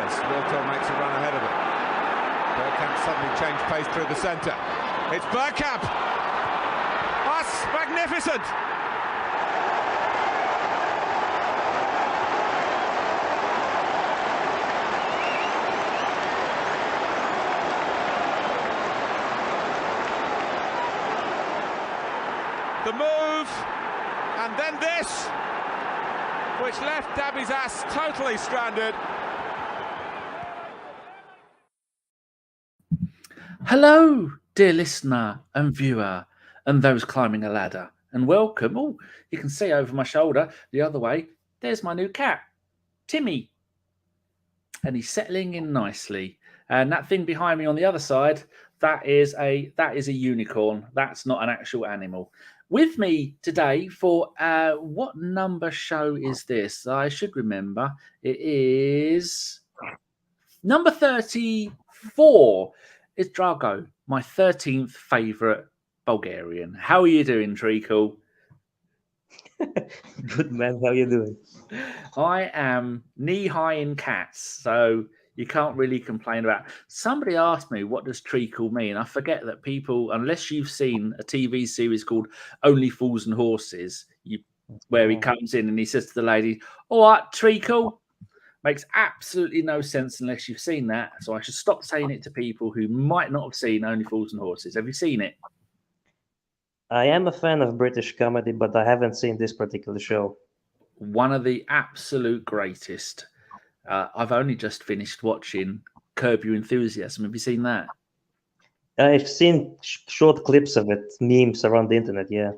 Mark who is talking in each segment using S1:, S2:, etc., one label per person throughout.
S1: as Wiltor makes a run ahead of him. Bergkamp suddenly changed pace through the centre. It's Bergkamp! That's magnificent! The move, and then this, which left Dabby's ass totally stranded.
S2: Hello, dear listener and viewer, and those climbing a ladder, and welcome. Oh, you can see over my shoulder the other way, there's my new cat, Timmy, and he's settling in nicely. And that thing behind me on the other side, that is a unicorn. That's not an actual animal. With me today for what number show is this? I should remember. It is number 34. It's Drago, my 13th favourite Bulgarian. How are you doing, Treacle?
S3: Good, man. How you doing?
S2: I am knee-high in cats, so you can't really complain about it. Somebody asked me, what does treacle mean? I forget that people, unless you've seen a TV series called Only Fools and Horses, where he comes in and he says to the lady, all right, treacle. Makes absolutely no sense unless you've seen that. So I should stop saying it to people who might not have seen Only Fools and Horses. Have you seen it?
S3: I am a fan of British comedy, but I haven't seen this particular show.
S2: One of the absolute greatest. I've only just finished watching Curb Your Enthusiasm. Have you seen that?
S3: I've seen short clips of it, memes around the internet. Yeah,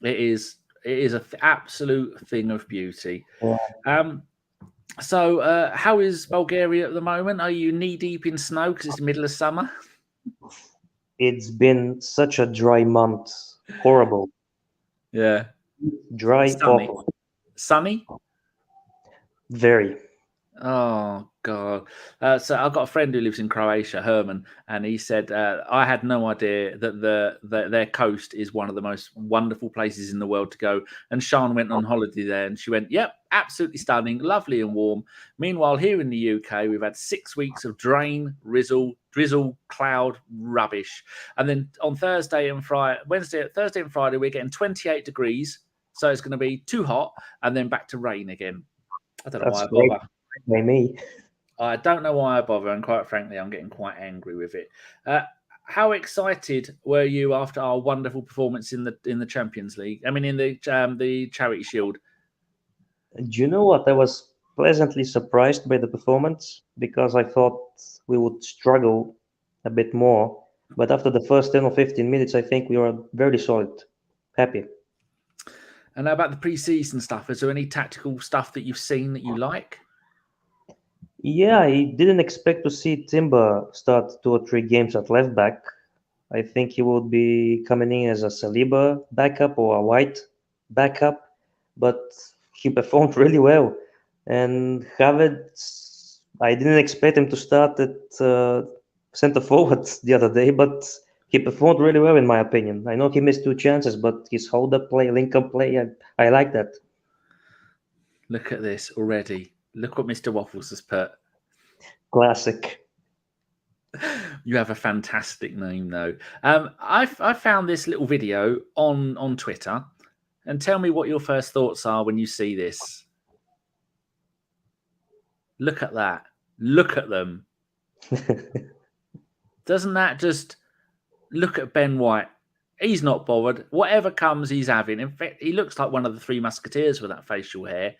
S2: it is an absolute thing of beauty.
S3: Yeah.
S2: So, how is Bulgaria at the moment? Are you knee deep in snow because it's the middle of summer?
S3: It's been such a dry month. Horrible.
S2: Yeah.
S3: Dry,
S2: sunny.
S3: awful.
S2: Sunny?
S3: Very.
S2: Oh, God. So I've got a friend who lives in Croatia, Herman, and he said, I had no idea that their coast is one of the most wonderful places in the world to go. And Sean went on holiday there, and she went, yep, absolutely stunning, lovely and warm. Meanwhile, here in the UK, we've had 6 weeks of drizzle, cloud, rubbish. And then on Thursday and Friday, Thursday and Friday, we're getting 28 degrees. So it's going to be too hot, and then back to rain again. I don't know why I bother.
S3: By me.
S2: I don't know why I bother, and quite frankly, I'm getting quite angry with it. How excited were you after our wonderful performance in the Champions League? I mean, in the Charity Shield.
S3: Do you know what? I was pleasantly surprised by the performance because I thought we would struggle a bit more. But after the first 10 or 15 minutes, I think we were very solid. Happy.
S2: And about the pre-season stuff, is there any tactical stuff that you've seen that you like?
S3: Yeah, I didn't expect to see Timber start 2 or 3 games at left back. I think he would be coming in as a Saliba backup or a White backup, but he performed really well. And Havertz, I didn't expect him to start at centre forward the other day, but he performed really well in my opinion. I know he missed 2 chances, but his hold-up play, link-up play, I like that.
S2: Look at this already. Look what Mr. Waffles has put.
S3: Classic.
S2: You have a fantastic name, though. I found this little video on Twitter, and tell me what your first thoughts are when you see this. Look at that. Look at them. Doesn't that just look at Ben White? He's not bothered. Whatever comes, he's having. In fact, he looks like one of the 3 Musketeers with that facial hair.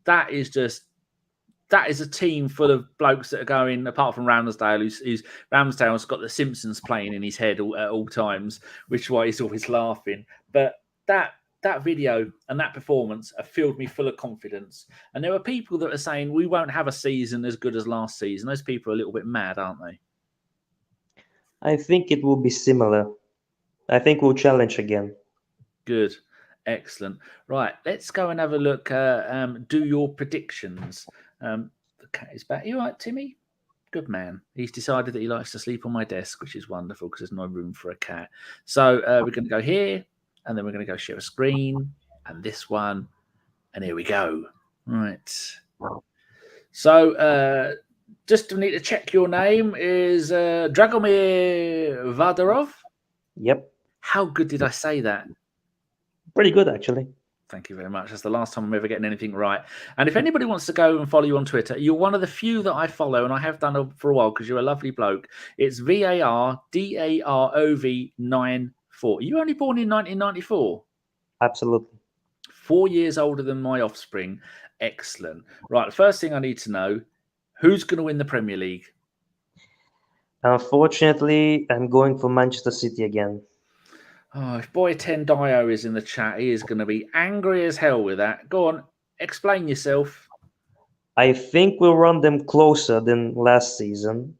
S2: That is a team full of blokes that are going, apart from Ramsdale, who's Ramsdale's got the Simpsons playing in his head at all times, which is why he's always laughing. But that video and that performance have filled me full of confidence. And there are people that are saying we won't have a season as good as last season. Those people are a little bit mad, aren't they?
S3: I think it will be similar. I think we'll challenge again.
S2: Good. Excellent. Right, let's go and have a look. Do your predictions. The cat is back. You all right, Timmy? Good man. He's decided that he likes to sleep on my desk, which is wonderful because there's no room for a cat. So we're going to go here, and then we're going to go share a screen, and this one, and here we go. Right. So just need to check your name is Dragomir Vardarov.
S3: Yep.
S2: How good did I say that?
S3: Pretty good, actually.
S2: Thank you very much. That's the last time I'm ever getting anything right. And if anybody wants to go and follow you on Twitter, you're one of the few that I follow, and I have done for a while because you're a lovely bloke. It's VARDAROV94. You were only born in 1994.
S3: Absolutely.
S2: 4 years older than my offspring. Excellent. Right, the first thing I need to know, who's going to win the Premier League?
S3: Unfortunately, I'm going for Manchester City again.
S2: Oh, if Boy 10 Dio is in the chat, he is going to be angry as hell with that. Go on, explain yourself.
S3: I think we'll run them closer than last season,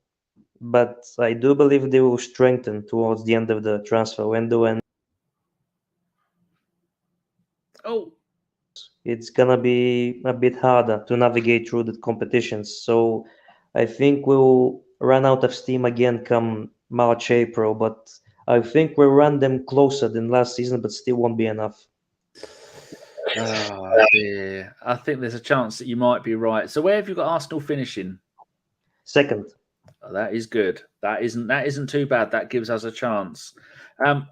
S3: but I do believe they will strengthen towards the end of the transfer window, and it's gonna be a bit harder to navigate through the competitions. So I think we'll run out of steam again come March, April, but I think we'll run them closer than last season, but still won't be enough.
S2: Oh dear. I think there's a chance that you might be right. So where have you got Arsenal finishing?
S3: Second.
S2: Oh, that is good. That isn't too bad. That gives us a chance.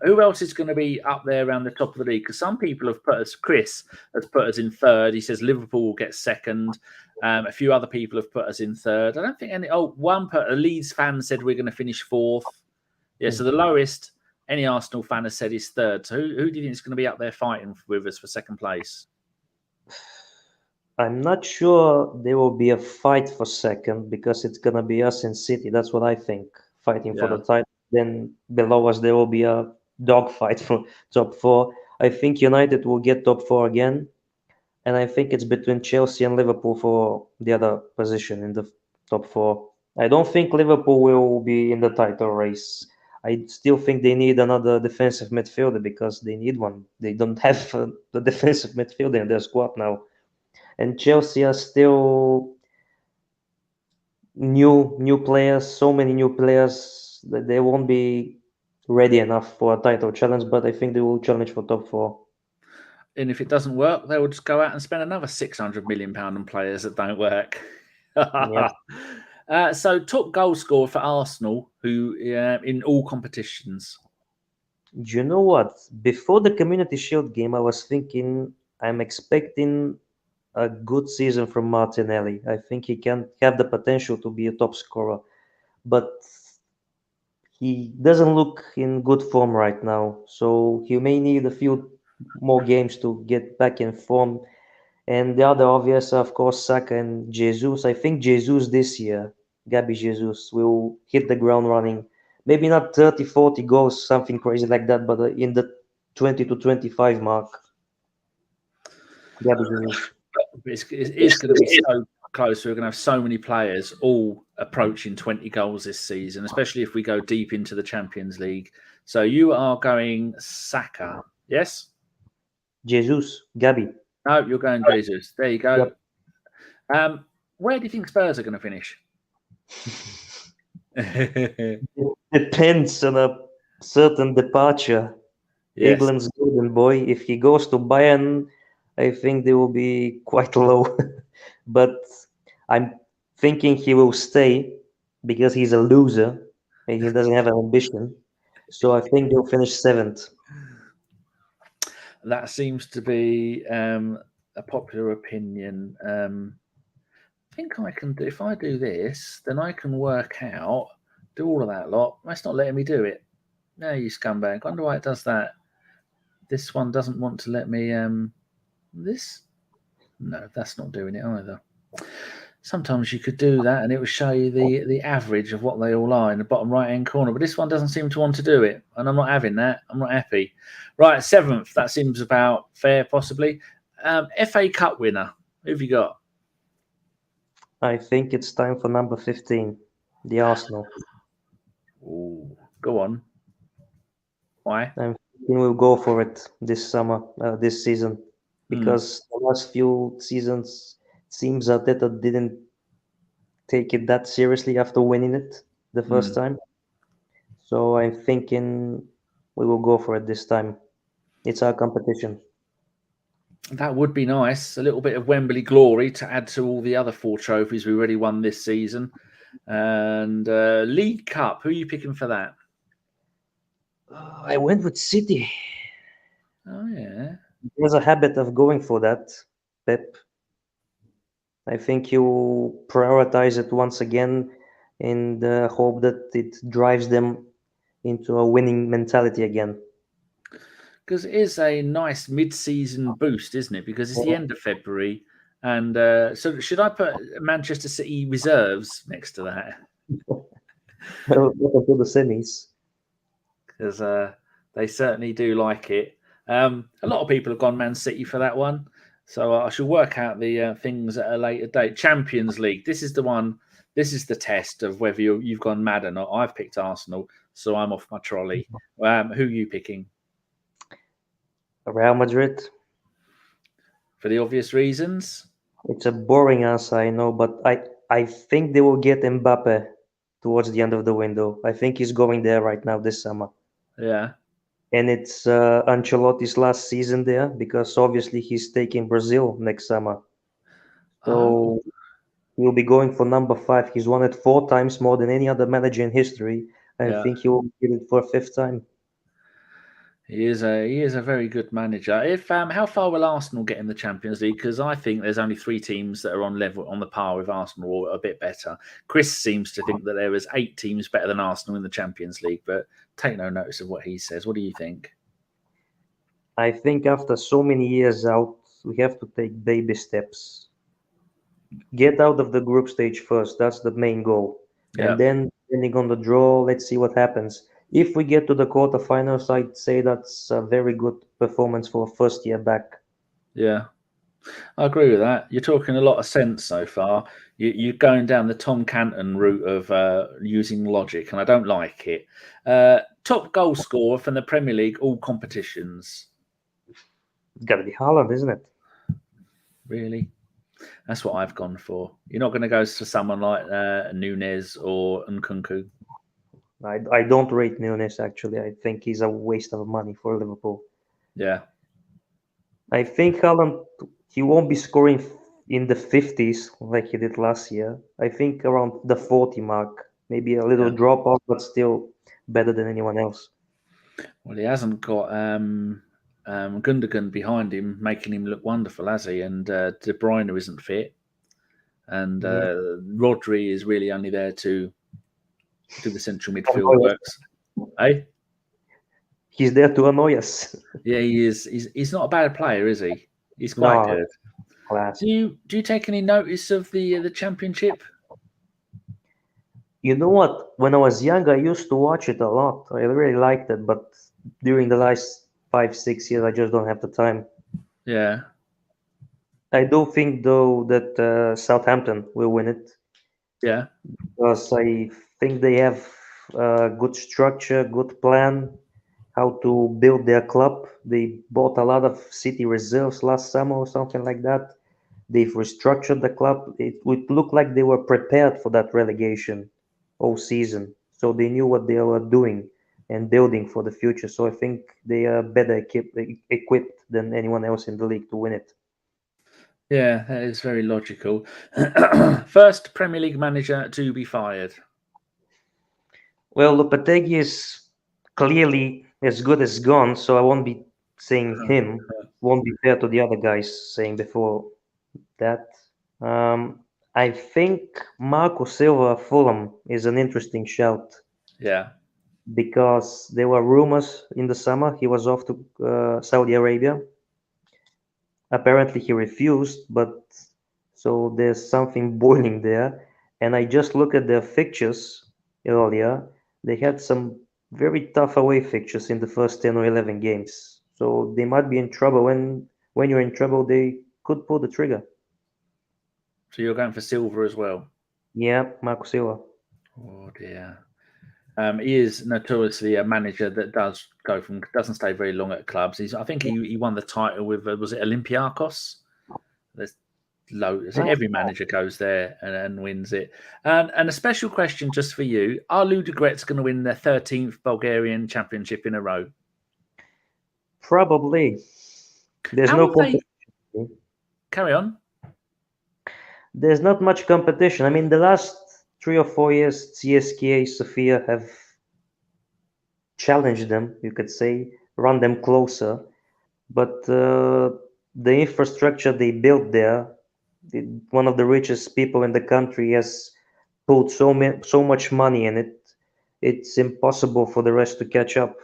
S2: Who else is going to be up there around the top of the league? Because some people have put us, Chris has put us in third. He says Liverpool will get second. A few other people have put us in third. I don't think any. Oh, a Leeds fan said we're going to finish fourth. Yeah, so the lowest any Arsenal fan has said is third. So who do you think is going to be up there fighting with us for second place?
S3: I'm not sure there will be a fight for second because it's going to be us and City. That's what I think, fighting for the title. Then below us, there will be a dogfight for top four. I think United will get top four again. And I think it's between Chelsea and Liverpool for the other position in the top four. I don't think Liverpool will be in the title race. I still think they need another defensive midfielder because they need one. They don't have the defensive midfielder in their squad now. And Chelsea are still new players, so many new players that they won't be ready enough for a title challenge, but I think they will challenge for top four.
S2: And if it doesn't work, they will just go out and spend another £600 million on players that don't work.
S3: Yeah.
S2: So top goal scorer for Arsenal, who in all competitions.
S3: You know what? Before the Community Shield game, I was thinking I'm expecting a good season from Martinelli. I think he can have the potential to be a top scorer, but he doesn't look in good form right now. So he may need a few more games to get back in form. And the other obvious, of course, Saka and Jesus. I think Jesus this year, Gabi Jesus, will hit the ground running. Maybe not 30, 40 goals, something crazy like that, but in the 20 to 25 mark. Gabi Jesus.
S2: It's going to be so close. We're going to have so many players all approaching 20 goals this season, especially if we go deep into the Champions League. So you are going Saka, yes?
S3: Jesus, Gabi.
S2: No, you're going Jesus. There you go. Yep. Where do you think Spurs are going to finish?
S3: It depends on a certain departure. Yes. England's golden boy. If he goes to Bayern, I think they will be quite low. But I'm thinking he will stay because he's a loser and he doesn't have an ambition. So I think they'll finish seventh.
S2: That seems to be a popular opinion. I think I can do, if I do this, then I can work out, do all of that lot. That's not letting me do it. No, you scumbag. I wonder why it does that. This one doesn't want to let me, this? No, that's not doing it either. Sometimes you could do that and it will show you the average of what they all are in the bottom right-hand corner. But this one doesn't seem to want to do it. And I'm not having that. I'm not happy. Right, seventh. That seems about fair, possibly. FA Cup winner. Who have you got?
S3: I think it's time for number 15, the Arsenal.
S2: Ooh, go on. Why?
S3: I'm thinking we'll go for it this summer, this season. Because the last few seasons, it seems Arteta didn't take it that seriously after winning it the first time. So I'm thinking we will go for it this time. It's our competition.
S2: That would be nice. A little bit of Wembley glory to add to all the other 4 trophies we already won this season. And League Cup, who are you picking for that?
S3: I went with City.
S2: Oh, yeah.
S3: He has a habit of going for that, Pep. I think you prioritize it once again in the hope that it drives them into a winning mentality again.
S2: Because it is a nice mid-season boost, isn't it? Because it's the end of February. And so should I put Manchester City reserves next to that?
S3: Well, up until the semis.
S2: Because they certainly do like it. A lot of people have gone Man City for that one. So I shall work out the things at a later date. Champions League. This is the one. This is the test of whether you've gone mad or not. I've picked Arsenal, so I'm off my trolley. Who are you picking?
S3: Real Madrid.
S2: For the obvious reasons.
S3: It's a boring answer, I know, but I think they will get Mbappe towards the end of the window. I think he's going there right now this summer.
S2: Yeah.
S3: And it's Ancelotti's last season there because obviously he's taking Brazil next summer. So he'll be going for number 5. He's won it 4 times more than any other manager in history. I think he will get it for a 5th time.
S2: He is a very good manager. If how far will Arsenal get in the Champions League? Because I think there's only 3 teams that are on the par with Arsenal or a bit better. Chris seems to think that there is 8 teams better than Arsenal in the Champions League, but take no notice of what he says. What do you think?
S3: I think after so many years out, we have to take baby steps. Get out of the group stage first. That's the main goal.
S2: Yeah.
S3: And then, depending on the draw, let's see what happens. If we get to the quarterfinals, I'd say that's a very good performance for a first year back.
S2: Yeah, I agree with that. You're talking a lot of sense so far. You're going down the Tom Canton route of using logic, and I don't like it. Top goal scorer from the Premier League, all competitions.
S3: It's got to be Haaland, isn't it?
S2: Really? That's what I've gone for. You're not going to go to someone like Nunez or Nkunku?
S3: I don't rate Nunes, actually. I think he's a waste of money for Liverpool.
S2: Yeah.
S3: I think Haaland, he won't be scoring in the 50s like he did last year. I think around the 40 mark. Maybe a little drop off, but still better than anyone else.
S2: Well, he hasn't got Gundogan behind him, making him look wonderful, has he? And De Bruyne isn't fit. And Rodri is really only there to do the central midfield works. Eh?
S3: He's there to annoy us.
S2: Yeah, he is. He's not a bad player, is he? He's quite good.
S3: Class.
S2: Do you take any notice of the championship?
S3: You know what? When I was young, I used to watch it a lot. I really liked it, but during the last 5-6 years, I just don't have the time.
S2: Yeah.
S3: I do think though that Southampton will win it.
S2: Yeah.
S3: Because I think they have good structure, good plan, how to build their club. They bought a lot of City reserves last summer or something like that. They've restructured the club. It would look like they were prepared for that relegation all season. So they knew what they were doing and building for the future. So I think they are better equipped than anyone else in the league to win it.
S2: Yeah, that is very logical. First Premier League manager to be fired.
S3: Well, Lopetegui is clearly as good as gone, so I won't be saying him. Won't be fair to the other guys saying before that. I think Marco Silva Fulham is an interesting shout.
S2: Yeah.
S3: Because there were rumors in the summer he was off to Saudi Arabia. Apparently he refused, but so there's something boiling there. And I just looked at their fixtures earlier. They had some very tough away fixtures in the first 10 or 11 games. So they might be in trouble. When you're in trouble, they could pull the trigger.
S2: So you're going for Silva as well?
S3: Yeah, Marco Silva.
S2: Oh dear. He is notoriously a manager that doesn't stay very long at clubs. I think he won the title with was it Olympiacos? There's loads. Every manager goes there and wins it. And a special question just for you: are Ludogorets going to win their 13th Bulgarian championship in a row?
S3: Probably. There's no competition.
S2: Carry on.
S3: There's not much competition. I mean, the last 3 or 4 years, CSKA Sofia have challenged them, you could say, run them closer. But the infrastructure they built there, one of the richest people in the country has put so much money in it. It's impossible for the rest to catch up.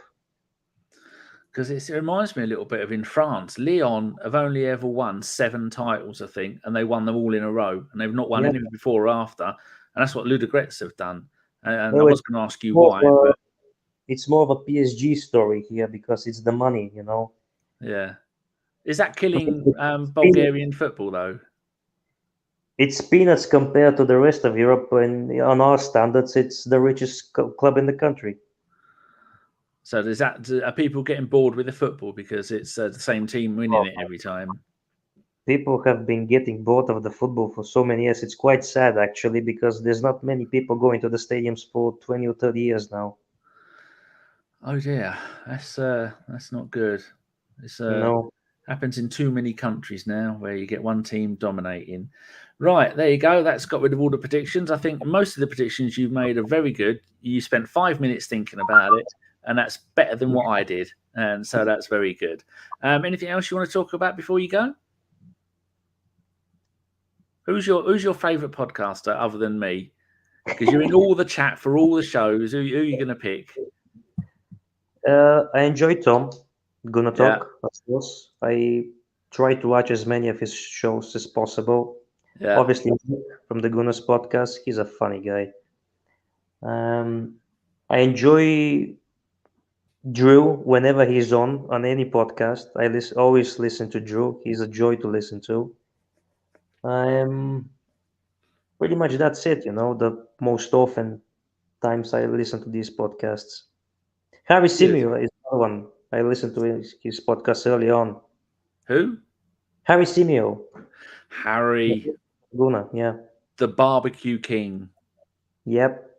S2: Because it reminds me a little bit of in France. Lyon have only ever won 7 titles, I think, and they won them all in a row, and they've not won
S3: Yeah.
S2: anything before or after. And that's what Ludogorets have done. And I
S3: Well,
S2: was going to ask you why, but
S3: it's more of a PSG story here because it's the money, you know.
S2: yeah. Is that killing
S3: It's
S2: Bulgarian football, though?
S3: It's peanuts compared to the rest of Europe, and on our standards, it's the richest club in the country.
S2: So are people getting bored with the football because it's the same team winning it every time?
S3: People have been getting bored of the football for so many years. It's quite sad, actually, because there's not many people going to the stadiums for 20 or 30 years now.
S2: Oh dear, that's not good. It's
S3: No.
S2: happens in too many countries now where you get one team dominating. Right, there you go. That's got rid of all the predictions. I think most of the predictions you've made are very good. You spent 5 minutes thinking about it, and that's better than what I did. And so that's very good. Anything else you want to talk about before you go? Who's your favourite podcaster other than me? Because you're in all the chat for all the shows. Who are you going to pick?
S3: I enjoy Tom. Gonna talk,
S2: Yeah.
S3: of course. I try to watch as many of his shows as possible.
S2: Yeah.
S3: Obviously, from the Gunners podcast, he's a funny guy. I enjoy Drew whenever he's on any podcast. I always listen to Drew. He's a joy to listen to. Pretty much that's it. You know, the most often times I listen to these podcasts. Harry Simio is another one. I listened to his podcast early on.
S2: Who?
S3: Harry Simio.
S2: Harry.
S3: Luna, yeah.
S2: The Barbecue King.
S3: Yep.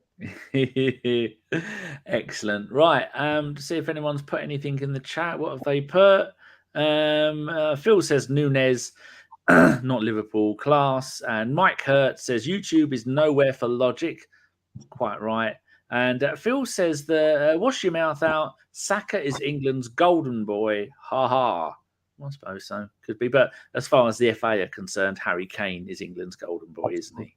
S2: Excellent. Right. To see if anyone's put anything in the chat. What have they put? Phil says Nunez, not Liverpool. Class. And Mike Hurt says YouTube is nowhere for logic. Quite right. And Phil says wash your mouth out. Saka is England's golden boy. Ha ha. I suppose so. Could be. But as far as the FA are concerned, Harry Kane is England's golden boy, isn't he?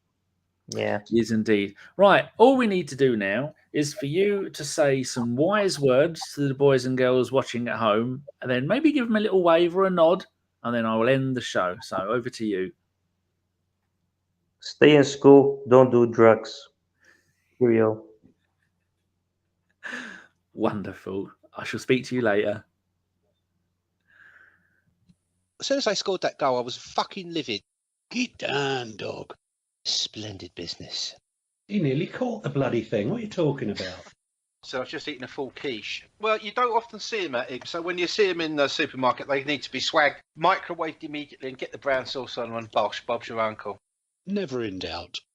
S3: Yeah.
S2: He is indeed. Right. All we need to do now is for you to say some wise words to the boys and girls watching at home, and then maybe give them a little wave or a nod, and then I will end the show. So over to you.
S3: Stay in school. Don't do drugs. Cheerio.
S2: Wonderful. I shall speak to you later.
S4: As soon as I scored that goal, I was fucking livid.
S5: Get down, dog.
S4: Splendid business.
S5: He nearly caught the bloody thing. What are you talking about?
S4: So I was just eating a full quiche. Well, you don't often see them at Ibs, so when you see them in the supermarket, they need to be swagged, microwaved immediately, and get the brown sauce on and bosh, Bob's your uncle.
S5: Never in doubt.